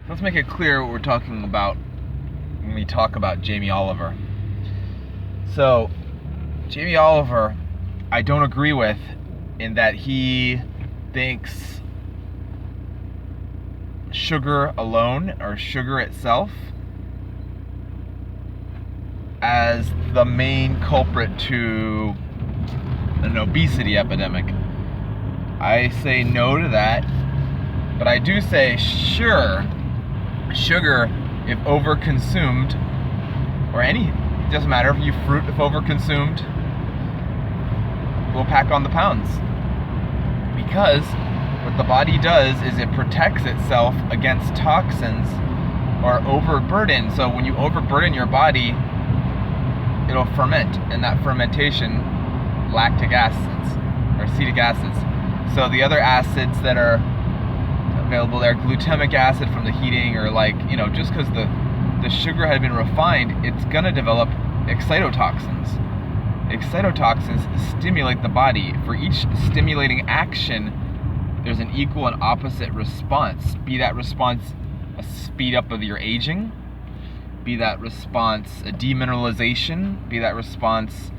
Let's make it clear what we're talking about when we talk about Jamie Oliver. So, Jamie Oliver, I don't agree with in that he thinks sugar alone or sugar itself as the main culprit to an obesity epidemic. I say no to that, but I do say sure, sugar, if overconsumed, or it doesn't matter, if you fruit, if overconsumed, will pack on the pounds. Because what the body does is it protects itself against toxins or overburden. So when you overburden your body, it'll ferment, and that fermentation, lactic acids or acetic acids. So the other acids that are available there, glutamic acid from the heating, or just because the sugar had been refined, it's gonna develop excitotoxins. Excitotoxins stimulate the body. For each stimulating action, there's an equal and opposite response. Be that response a speed up of your aging, be that response a demineralization, be that response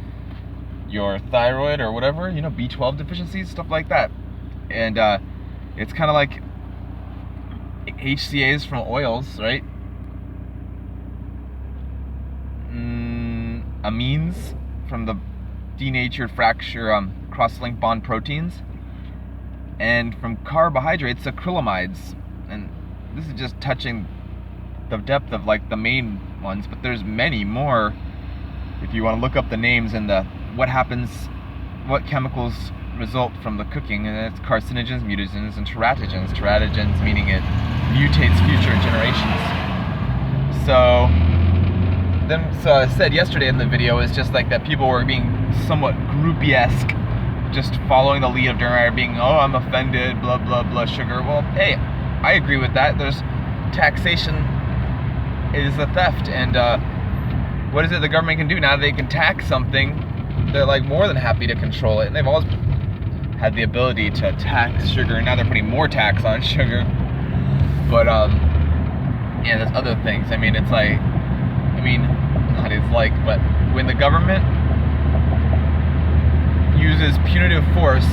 your thyroid or whatever, B12 deficiencies, stuff like that. And it's kind of like HCAs from oils, right? Amines from the denatured fracture cross-linked bond proteins, and from carbohydrates, acrylamides. And this is just touching the depth of the main ones, but there's many more if you want to look up the names and what happens, what chemicals result from the cooking. And it's carcinogens, mutagens, and teratogens. Teratogens meaning it mutates future generations. So I said yesterday in the video is just that people were being somewhat groupie-esque, just following the lead of Durham, being, oh, I'm offended, blah, blah, blah, sugar. Well, hey, I agree with that. There's taxation is a theft, and what is it the government can do now? They can tax something. They're more than happy to control it, and they've always had the ability to tax sugar. Now they're putting more tax on sugar. But there's other things. But when the government uses punitive force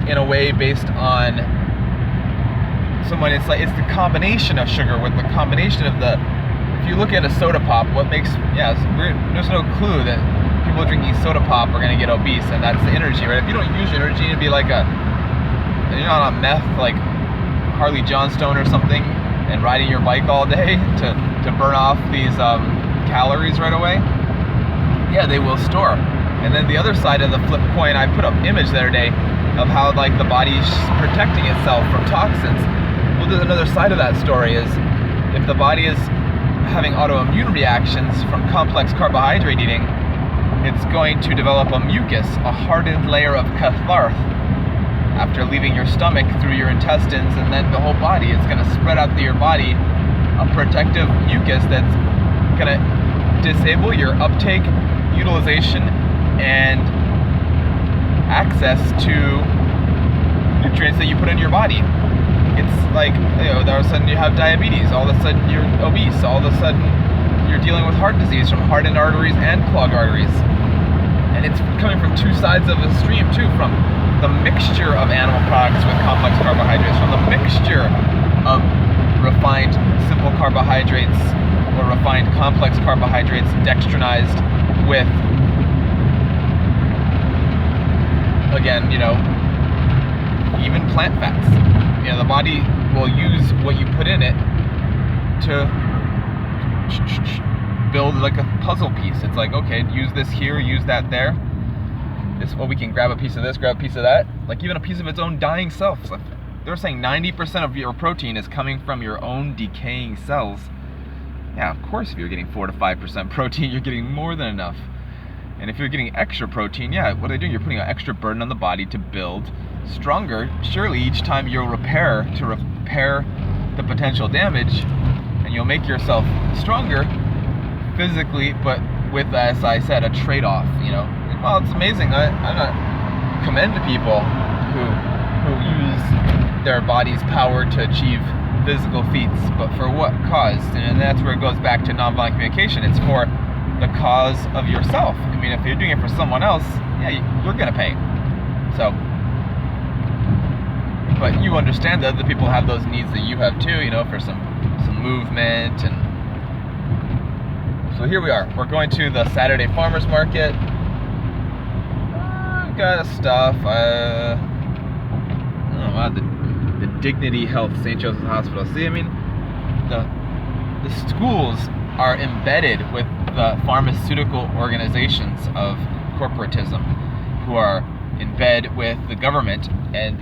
in a way based on someone, it's the combination of sugar with the combination of if you look at a soda pop, there's no clue that people drinking soda pop are going to get obese, and that's the energy, right? If you don't use your energy to be you're not on meth like Harley Johnstone or something and riding your bike all day to burn off these calories right away, they will store. And then the other side of the flip coin, I put up an image the other day of how the body's protecting itself from toxins. Well, there's another side of that story is if the body is having autoimmune reactions from complex carbohydrate eating, it's going to develop a mucus, a hardened layer of catharth after leaving your stomach through your intestines and then the whole body. It's going to spread out through your body, a protective mucus that's going to disable your uptake, utilization, and access to nutrients that you put into your body. It's all of a sudden you have diabetes, all of a sudden you're obese, all of a sudden you're dealing with heart disease from hardened arteries and clogged arteries. And it's coming from two sides of a stream too, from the mixture of animal products with complex carbohydrates, from the mixture of refined simple carbohydrates or refined complex carbohydrates dextrinized with, again, even plant fats. The body will use what you put in it to build a puzzle piece. It's okay, use this here, use that there. We can grab a piece of this, grab a piece of that. Even a piece of its own dying cells. They're saying 90% of your protein is coming from your own decaying cells. Yeah, of course, if you're getting 4 to 5% protein, you're getting more than enough. And if you're getting extra protein, what are they doing? You're putting an extra burden on the body to build stronger. Surely each time you'll repair the potential damage, and you'll make yourself stronger physically, but with, as I said, a trade-off. Well, it's amazing. I commend people who use their body's power to achieve physical feats, but for what cause? And that's where it goes back to nonviolent communication. It's for the cause of yourself. I mean, if you're doing it for someone else, yeah, you're gonna pay. So, but you understand that other people have those needs that you have too, you know, for some movement. And so here we are. We're going to the Saturday farmers market. Got stuff. I don't know, the Dignity Health St. Joseph's Hospital. See, I mean, the schools are embedded with the pharmaceutical organizations of corporatism, who are in bed with the government, and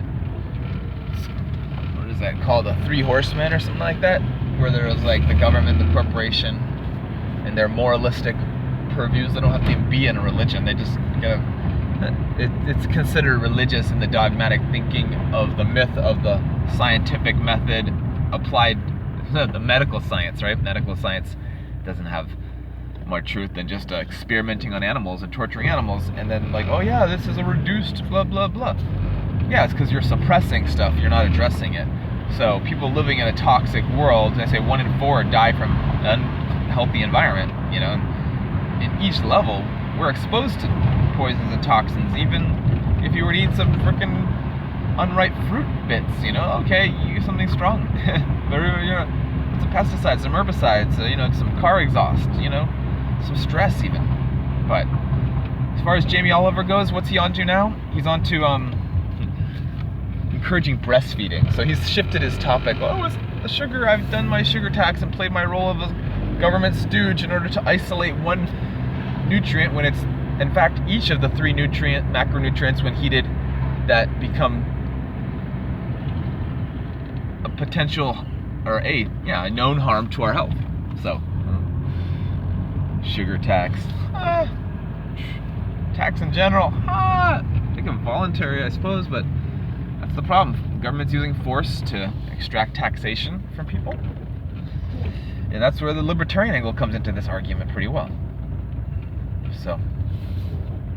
what is that called, the Three Horsemen or something like that, where there's like the government, the corporation, and their moralistic purviews. They don't have to even be in a religion. They just gotta. It's considered religious in the dogmatic thinking of the myth of the scientific method applied, the medical science, right? Medical science doesn't have more truth than just experimenting on animals and torturing animals, and then like, oh yeah, this is a reduced blah blah blah. Yeah, it's because you're suppressing stuff, you're not addressing it. So people living in a toxic world, I say 1 in 4 die from an unhealthy environment, you know. In each level, we're exposed to poisons and toxins. Even if you were to eat some freaking unripe fruit bits, you know, okay, you eat something strong. But you know, some pesticides, some herbicides, you know, some car exhaust, you know, some stress even. But as far as Jamie Oliver goes, what's he on to now? He's on to encouraging breastfeeding. So he's shifted his topic. Oh, it's the sugar. I've done my sugar tax and played my role of a government stooge in order to isolate one nutrient, when it's in fact each of the 3 macronutrients when heated that become a potential or a known harm to our health. So sugar tax, tax in general, I think I'm voluntary, I suppose, but that's the problem. The government's using force to extract taxation from people, and that's where the libertarian angle comes into this argument pretty well. So,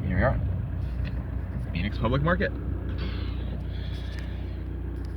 here we are. Phoenix Public Market.